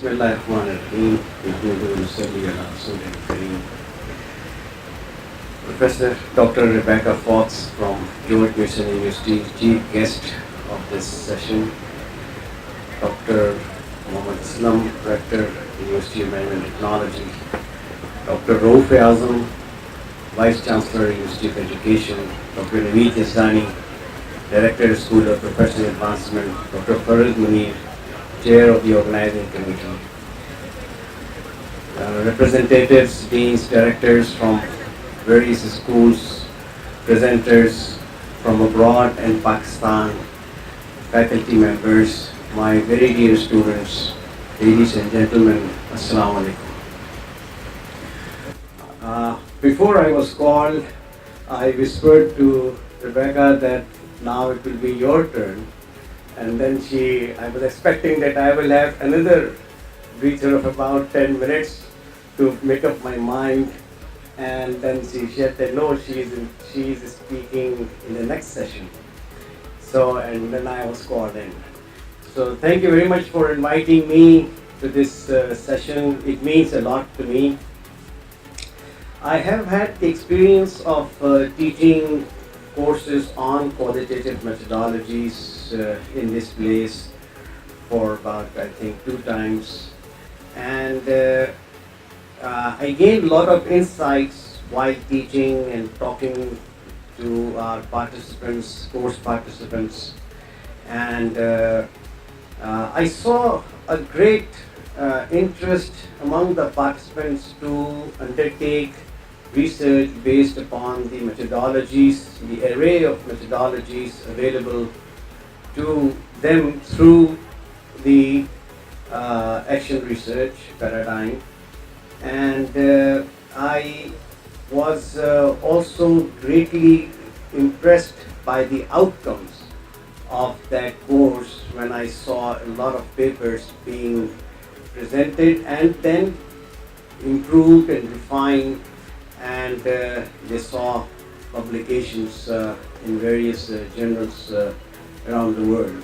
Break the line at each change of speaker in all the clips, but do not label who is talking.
Bismillahirrahmanirrahim. Professor Dr. Rebecca Fox from George Mason University, chief guest of this session. Dr. Muhammad Islam, Rector, University of Management and Technology. Dr. Rauf Azam, Vice Chancellor, University of Education. Dr. Naveed Yazdani, Director, School of Professional Advancement. Dr. Farid Munir, Chair of the Organizing Committee. Representatives, deans, directors from various schools, presenters from abroad and Pakistan, faculty members, my very dear students, ladies and gentlemen, Assalamu alaikum. Before I was called, I whispered to Rebecca that now it will be your turn. And then I was expecting that I will have another breather of about 10 minutes to make up my mind. And then she said that no, she is speaking in the next session. And then I was called in. So thank you very much for inviting me to this session. It means a lot to me. I have had the experience of teaching courses on qualitative methodologies in this place for about, I think, 2 times. And I gained a lot of insights while teaching and talking to our participants, course participants. And I saw a great interest among the participants to undertake research based upon the methodologies, the array of methodologies available to them through the action research paradigm. And I was also greatly impressed by the outcomes of that course when I saw a lot of papers being presented and then improved and refined, and they saw publications in various journals around the world.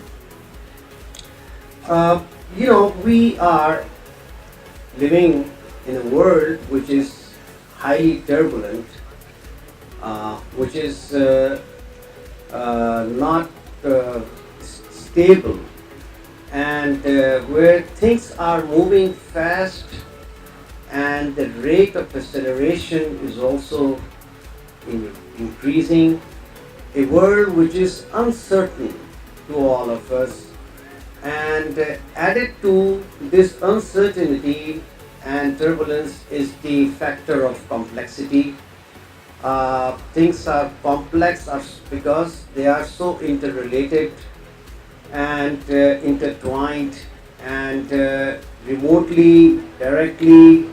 We are living in a world which is highly turbulent, which is not stable, and where things are moving fast and the rate of acceleration is also increasing. A world which is uncertain to all of us, and added to this uncertainty and turbulence is the factor of complexity. Things are complex because they are so interrelated and intertwined, and remotely, directly,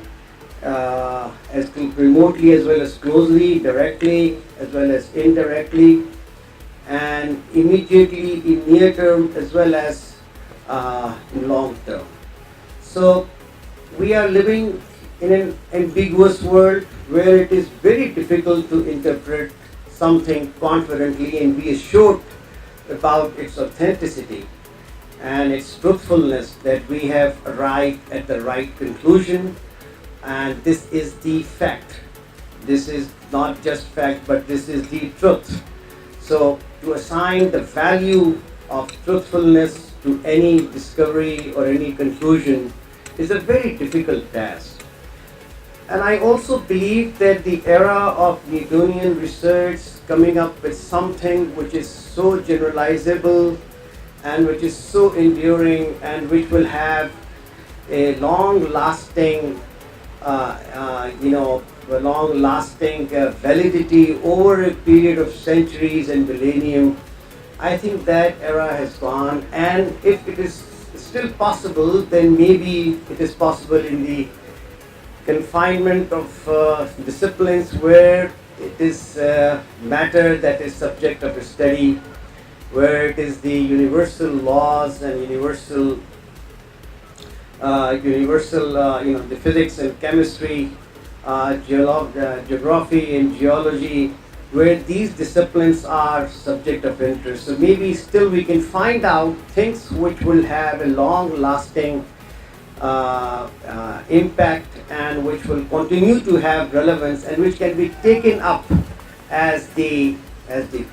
remotely as well as closely, directly as well as indirectly, and immediately in near term as well as in long term. So we are living in an ambiguous world where it is very difficult to interpret something confidently and be assured about its authenticity and its truthfulness, that we have arrived at the right conclusion, and this is the fact. This is not just fact, but this is the truth. So to assign the value of truthfulness to any discovery or any conclusion is a very difficult task. And I also believe that the era of Newtonian research coming up with something which is so generalizable and which is so enduring and which will have a long-lasting validity over a period of centuries and millennium. I think that era has gone, and if it is still possible, then maybe it is possible in the confinement of disciplines where it is matter that is subject of a study, where it is the universal laws and universal the physics and chemistry, geography and geology, where these disciplines are subject of interest. So maybe still we can find out things which will have a long-lasting impact and which will continue to have relevance and which can be taken up as the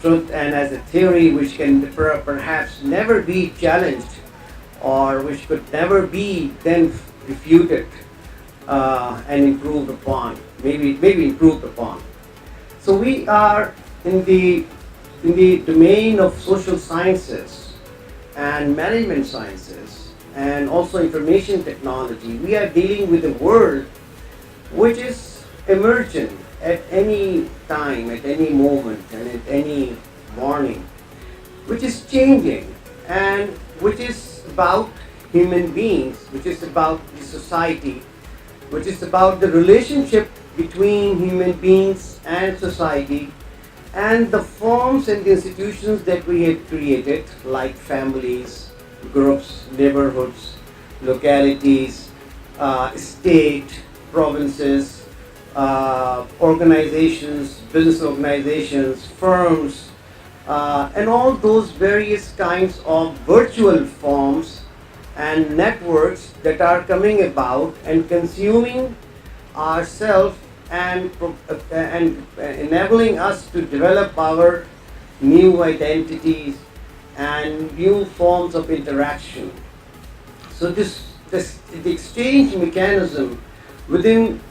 truth and as a theory which can perhaps never be challenged or which could never be then refuted and improved upon, maybe improved upon. So we are in the domain of social sciences and management sciences and also information technology. We are dealing with a world which is emergent at any time, at any moment, and at any morning, which is changing and which is about human beings, which is about the society, which is about the relationship between human beings and society, and the forms and the institutions that we have created, like families, groups, neighborhoods, localities, state, provinces, organizations, business organizations, firms, and all those various kinds of virtual forms and networks that are coming about and consuming ourselves and enabling us to develop our new identities and new forms of interaction. So the exchange mechanism within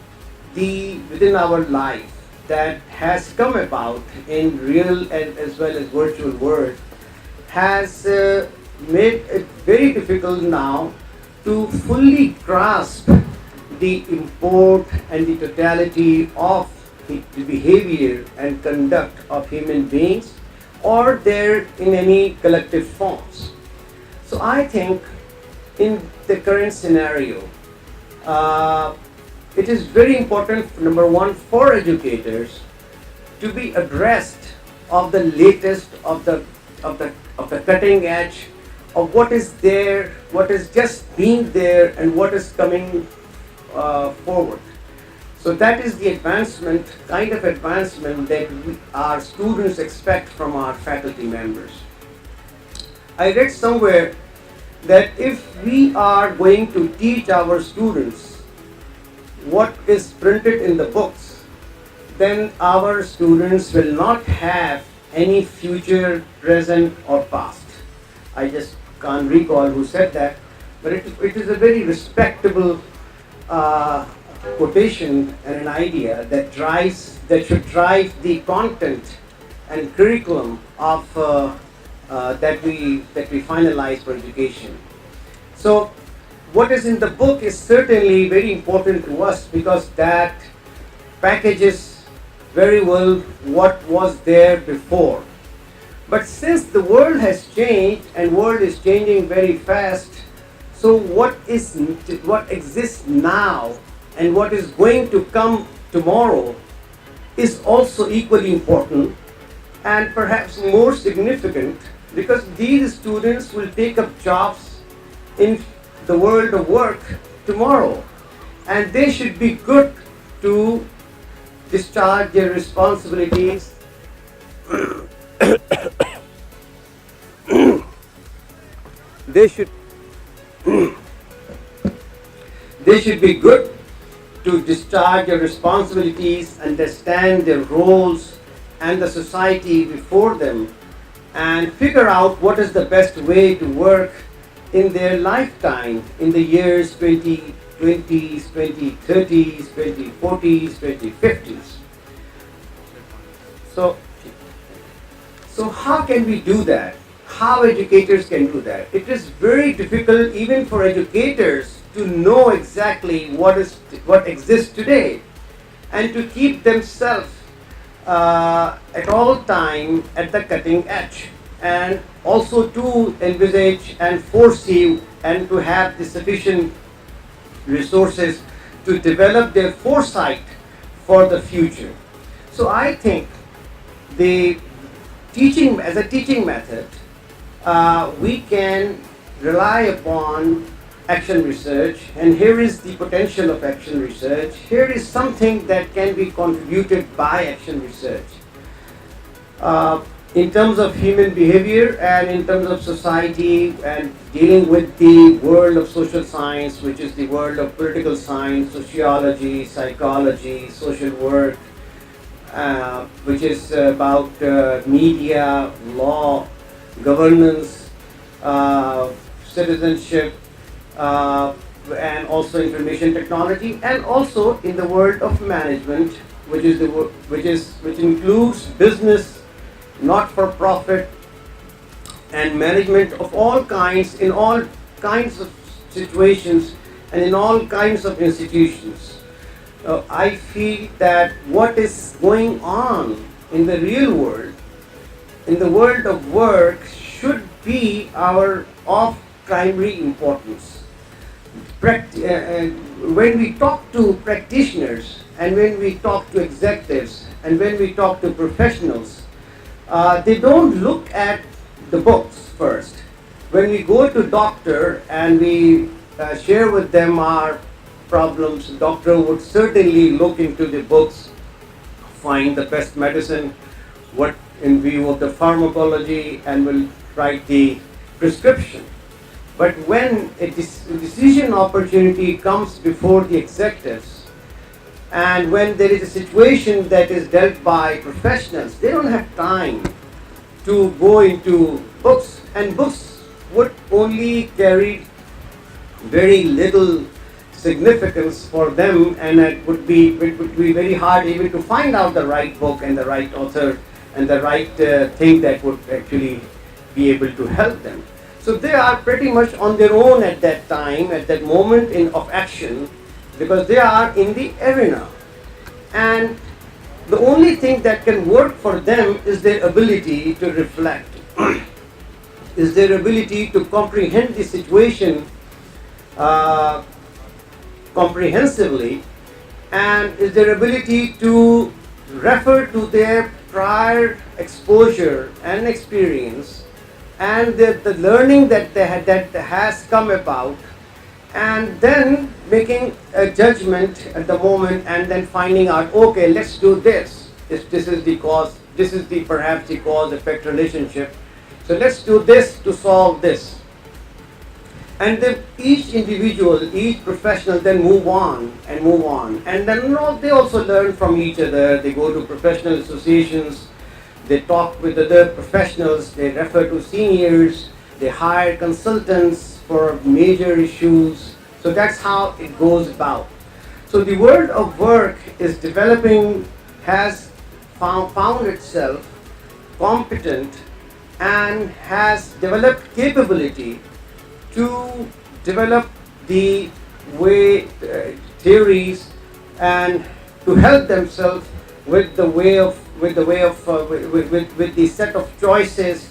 our life that has come about in real and as well as virtual world has made it very difficult now to fully grasp the import and the totality of the behavior and conduct of human beings or their in any collective forms. So I think in the current scenario, it is very important, number one, for educators to be abreast of the latest, of the cutting edge, of what is there, what is just being there, and what is coming forward. So that is the advancement, kind of advancement that our students expect from our faculty members. I read somewhere that if we are going to teach our students what is printed in the books, then our students will not have any future, present, or past. I just can't recall who said that, but it is a very respectable quotation and an idea that should drive the content and curriculum of that we finalize for education. So what is in the book is certainly very important to us because that packages very well what was there before. But since the world has changed and world is changing very fast, so what exists now and what is going to come tomorrow is also equally important and perhaps more significant because these students will take up jobs in the world of work tomorrow, and they should be good to discharge their responsibilities they should be good to discharge their responsibilities, understand their roles and the society before them, and figure out what is the best way to work in their lifetime, in the years 2020s, 2030s, 2040s, 2050s. So how can we do that? How educators can do that? It is very difficult even for educators to know exactly what exists today and to keep themselves at all time at the cutting edge, and also to envisage and foresee and to have the sufficient resources to develop their foresight for the future. So I think the teaching, as a teaching method, we can rely upon action research, and here is the potential of action research. Here is something that can be contributed by action research. in terms of human behavior and in terms of society and dealing with the world of social science, which is the world of political science, sociology, psychology, social work, which is about media, law, governance, citizenship, and also information technology, and also in the world of management, which includes business, not-for-profit, and management of all kinds, in all kinds of situations, and in all kinds of institutions. I feel that what is going on in the real world, in the world of work, should be of primary importance. When we talk to practitioners, and when we talk to executives, and when we talk to professionals, they don't look at the books first. When we go to doctor and we share with them our problems, doctor would certainly look into the books, find the best medicine, what in view of the pharmacology, and will write the prescription. But when a decision opportunity comes before the executives, and when there is a situation that is dealt by professionals, they don't have time to go into books, and books would only carry very little significance for them, and it would be very hard even to find out the right book and the right author and the right thing that would actually be able to help them. So they are pretty much on their own at that time, at that moment of action, because they are in the arena. And the only thing that can work for them is their ability to reflect, is their ability to comprehend the situation comprehensively, and is their ability to refer to their prior exposure and experience and the learning that that has come about, and then making a judgment at the moment, and then finding out, okay, let's do this. This is the cause, this is the perhaps the cause-effect relationship. So let's do this to solve this. And then each individual, each professional then move on. And then they also learn from each other. They go to professional associations, they talk with other professionals, they refer to seniors, they hire consultants for major issues. So that's how it goes about. So the world of work is developing, has found itself competent and has developed capability to develop the way theories and to help themselves with the set of choices,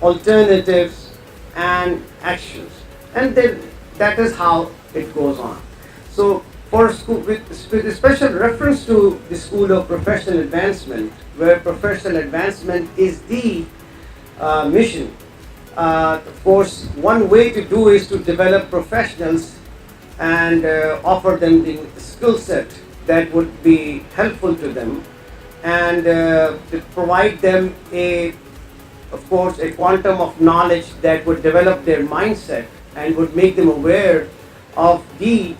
alternatives, and actions, and then that is how it goes on. So for school, with special reference to the School of Professional Advancement, where professional advancement is the mission. Of course, one way to do is to develop professionals and offer them the skill set that would be helpful to them, and to provide them of course, a quantum of knowledge that would develop their mindset and would make them aware of the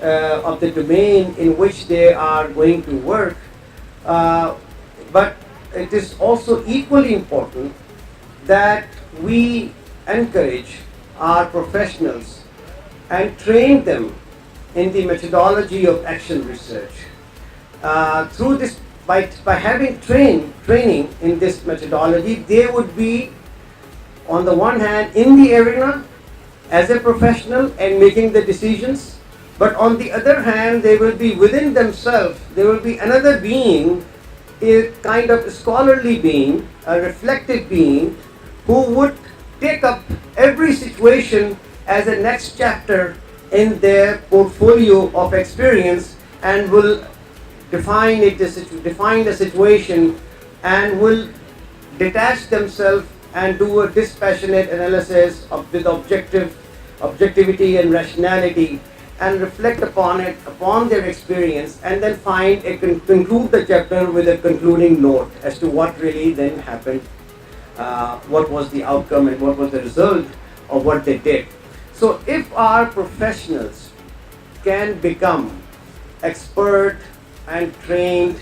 domain in which they are going to work. But it is also equally important that we encourage our professionals and train them in the methodology of action research. Through this, by having training in this methodology, they would be, on the one hand, in the arena as a professional and making the decisions, but on the other hand, they will be within themselves, there will be another being, a kind of scholarly being, a reflective being, who would take up every situation as a next chapter in their portfolio of experience, and will define the situation, and will detach themselves and do a dispassionate analysis with objectivity and rationality, and reflect upon it, upon their experience, and then conclude the chapter with a concluding note as to what really then happened what was the outcome and what was the result of what they did. So if our professionals can become expert and trained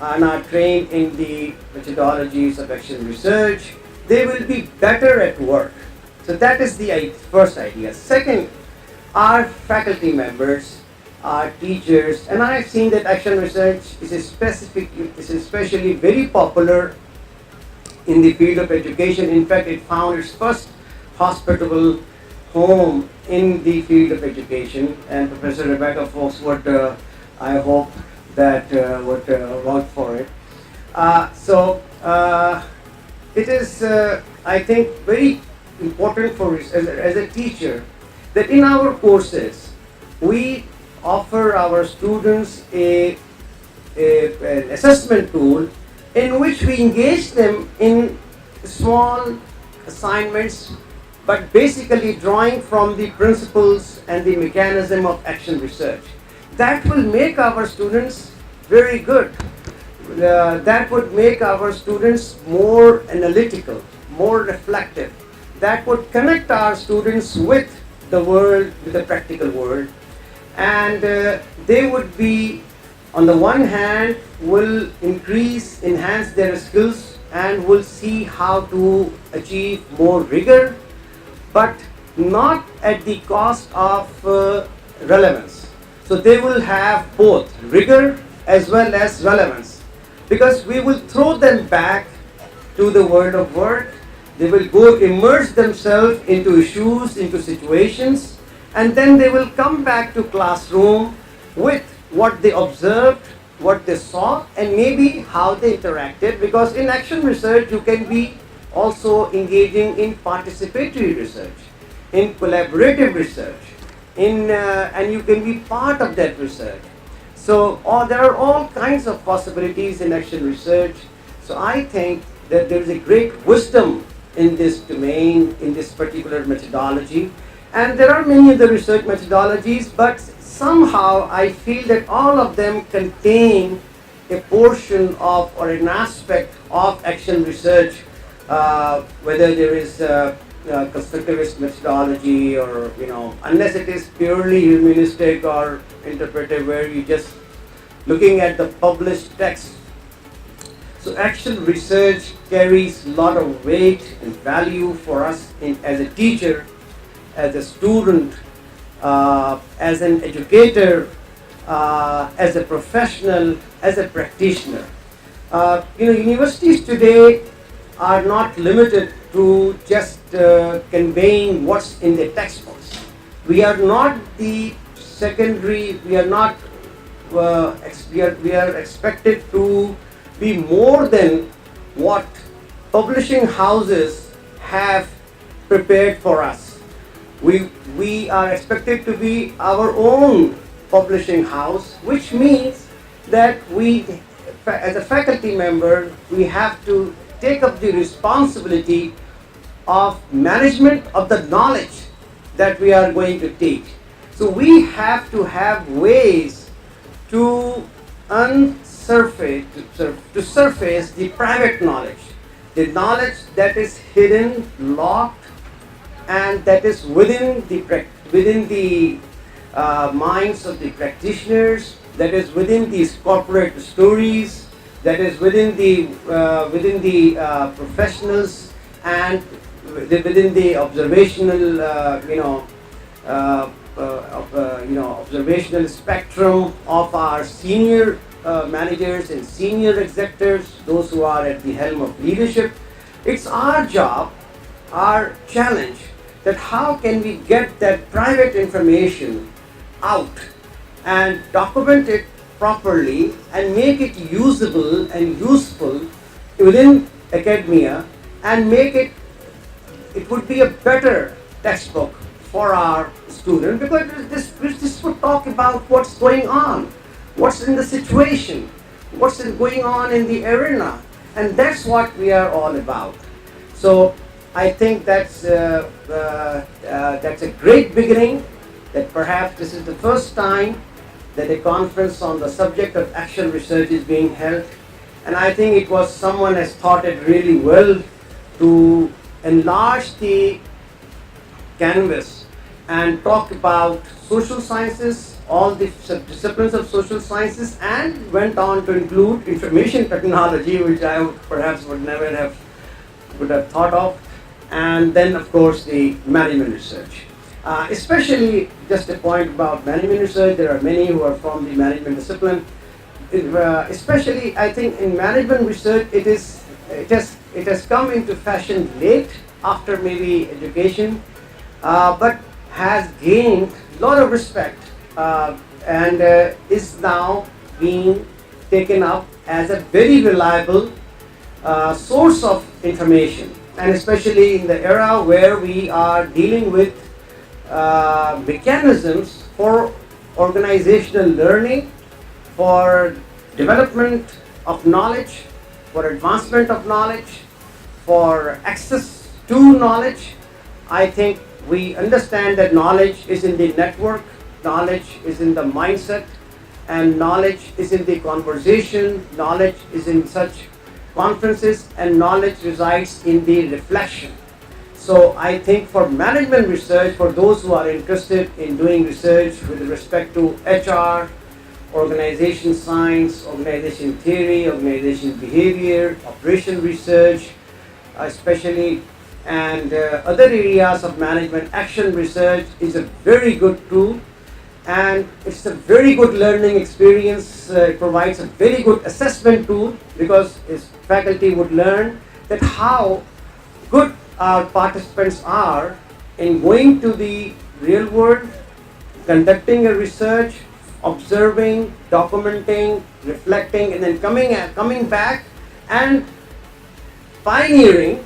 and are trained in the methodologies of action research, they will be better at work. So that is the first idea. Second, our faculty members, our teachers, and I have seen that action research is especially very popular in the field of education. In fact, it found its first hospitable home in the field of education, and Professor Rebecca Fox would, I hope, that would work for it. It is, I think, very important for as a teacher that in our courses we offer our students an assessment tool in which we engage them in small assignments, but basically drawing from the principles and the mechanism of action research. That will make our students very good. That would make our students more analytical, more reflective. That would connect our students with the world, with the practical world. And they would be, on the one hand, will enhance their skills and will see how to achieve more rigor, but not at the cost of relevance. So they will have both rigor as well as relevance, because we will throw them back to the world of work. They will go immerse themselves into issues, into situations, and then they will come back to classroom with what they observed, what they saw, and maybe how they interacted, because in action research you can be also engaging in participatory research, in collaborative research, and you can be part of that research. So there are all kinds of possibilities in action research. So I think that there is a great wisdom in this domain, in this particular methodology. And there are many other research methodologies, but somehow I feel that all of them contain a portion of or an aspect of action research, whether there is constructivist methodology or, unless it is purely humanistic or interpretive where you just looking at the published text. So action research carries a lot of weight and value for us as a teacher, as a student, as an educator, as a professional, as a practitioner. Universities today are not limited to just conveying what's in the textbooks. We are not the secondary, we are expected to be more than what publishing houses have prepared for us. We are expected to be our own publishing house, which means that we, as a faculty member, we have to take up the responsibility of management of the knowledge that we are going to teach. So we have to have ways to surface the private knowledge, the knowledge that is hidden, locked, and that is within the minds of the practitioners, that is within these corporate stories, that is within the professionals, and within the observational observational spectrum of our senior managers and senior executives, those who are at the helm of leadership. It's our job, our challenge, that how can we get that private information out and document it properly and make it usable and useful within academia, and make it would be a better textbook for our students, because this would talk about what's going on, what's in the situation, what's going on in the arena, and that's what we are all about. So I think that's a great beginning, that perhaps this is the first time that a conference on the subject of action research is being held, and I think someone has thought it really well to enlarge the canvas and talk about social sciences, all the disciplines of social sciences, and went on to include information technology, which I perhaps would never have thought of, and then of course the management research. Especially just a point about management research, there are many who are from the management discipline. Especially I think in management research it has come into fashion late after maybe education, but has gained a lot of respect and is now being taken up as a very reliable source of information, and especially in the era where we are dealing with mechanisms for organizational learning, for development of knowledge, for advancement of knowledge, for access to knowledge. I think we understand that knowledge is in the network, knowledge is in the mindset, and knowledge is in the conversation, knowledge is in such conferences, and knowledge resides in the reflection. So I think for management research, for those who are interested in doing research with respect to HR, organization science, organization theory, organization behavior, operation research, especially, and other areas of management, action research is a very good tool, and it's a very good learning experience. It provides a very good assessment tool, because its faculty would learn that how good our participants are in going to the real world, conducting a research, observing, documenting, reflecting, and then coming back and pioneering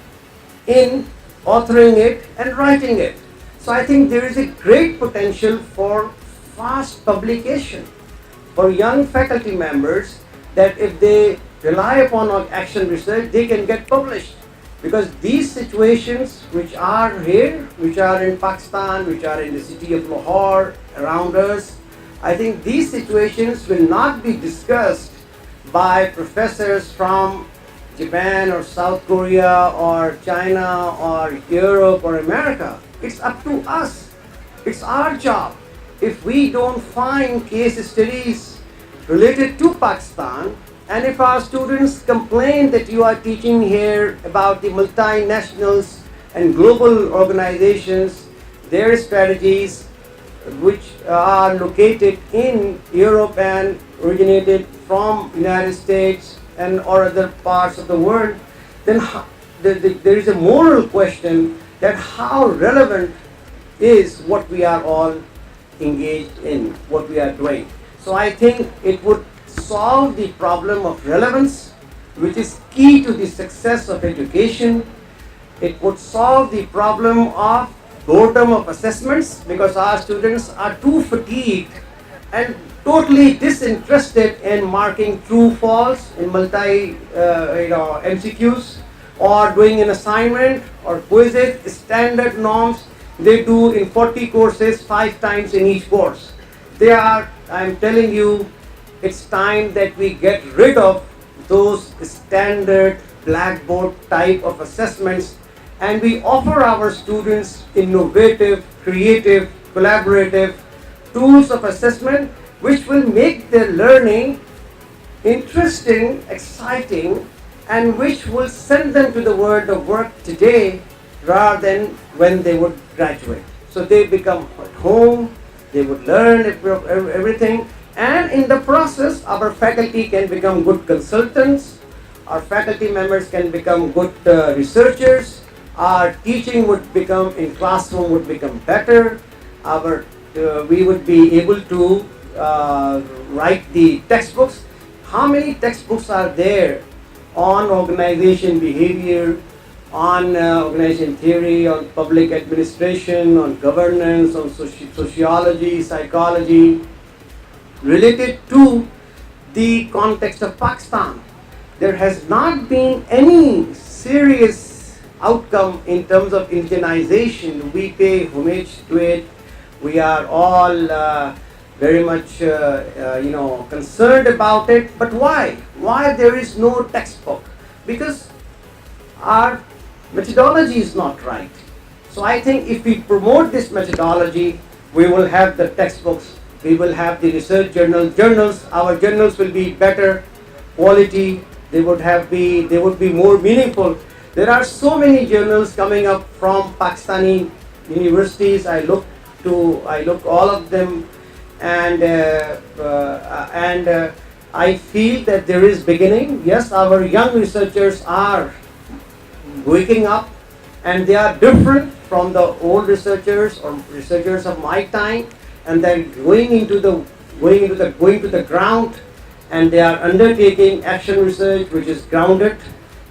in authoring it and writing it. So I think there is a great potential for fast publication for young faculty members, that if they rely upon action research, they can get published. Because these situations which are here, which are in Pakistan, which are in the city of Lahore, around us, I think these situations will not be discussed by professors from Japan or South Korea or China or Europe or America. It's up to us. It's our job. If we don't find case studies related to Pakistan, and if our students complain that you are teaching here about the multinationals and global organizations, their strategies, which are located in Europe and originated from United States and or other parts of the world, then there is a moral question that how relevant is what we are all engaged in, what we are doing. So I think it would solve the problem of relevance, which is key to the success of education. It would solve the problem of boredom of assessments, because our students are too fatigued and totally disinterested in marking true false in MCQs, or doing an assignment or quizzes, standard norms they do in 40 courses 5 times in each course. I'm telling you, it's time that we get rid of those standard blackboard type of assessments, and we offer our students innovative, creative, collaborative tools of assessment which will make their learning interesting, exciting, and which will send them to the world of work today rather than when they would graduate. So they become at home, they would learn everything, and in the process our faculty can become good consultants, our faculty members can become good researchers, our teaching would become in classroom would become better, we would be able to write the textbooks. How many textbooks are there on organization behavior, on organization theory, on public administration, on governance, on sociology, psychology, related to the context of Pakistan? There has not been any serious outcome in terms of indigenization. We pay homage to it. We are all very much concerned about it. But why? Why there is no textbook? Because our methodology is not right. So I think if we promote this methodology, we will have the textbooks, we will have the research journals, our journals will be better quality, they would be more meaningful. There are so many journals coming up from Pakistani universities. I look all of them, and I feel that there is beginning. Yes, our young researchers are waking up, and they are different from the old researchers or researchers of my time, and they're going to the ground, and they are undertaking action research which is grounded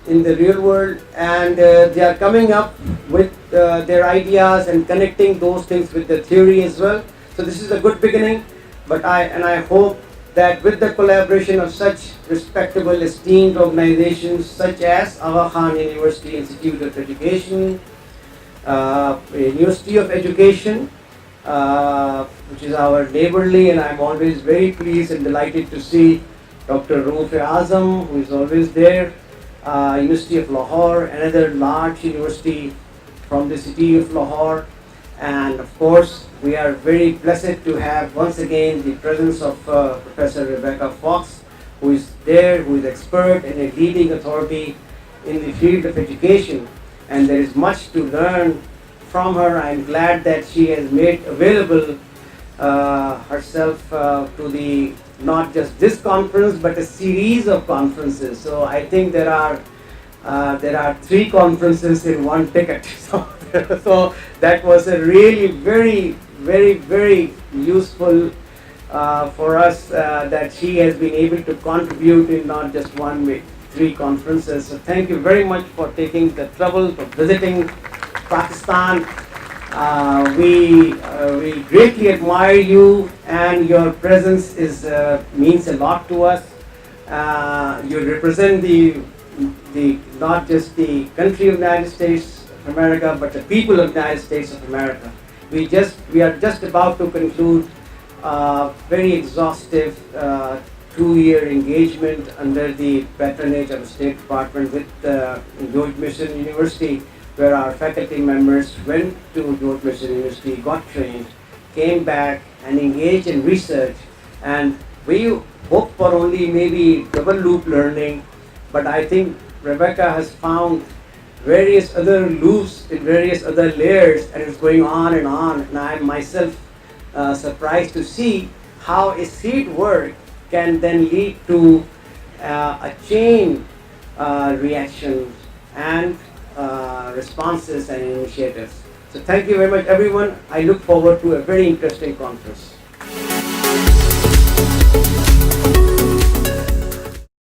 in the real world, and they are coming up with their ideas and connecting those things with the theory as well. So this is a good beginning, but I hope that with the collaboration of such respectable, esteemed organizations such as Aga Khan University Institute of Education, University of Education, which is our neighborly, and I'm always very pleased and delighted to see Dr. Rauf Azam, who is always there, University of Lahore, another large university from the city of Lahore, and of course we are very blessed to have once again the presence of Professor Rebecca Fox, who is there, who is expert and a leading authority in the field of education, and there is much to learn from her. I am glad that she has made available herself to the not just this conference but a series of conferences. So I think there are 3 conferences in one ticket. So that was a really very useful for us that she has been able to contribute in not just one way, 3 conferences. So thank you very much for taking the trouble for visiting Pakistan. We greatly admire you, and your presence means a lot to us. You represent the not just the country of the United States of America, but the people of the United States of America. We are just about to conclude very exhaustive 2-year engagement under the patronage of the State Department with George Mason University, where our faculty members went to George Mason University, got trained, came back and engaged in research. And we hope for only maybe double loop learning, but I think Rebecca has found various other loops in various other layers, and it's going on, and I'm myself surprised to see how a seed work can then lead to a chain reaction and responses and initiatives. So thank you very much, everyone. I look forward to a very interesting conference.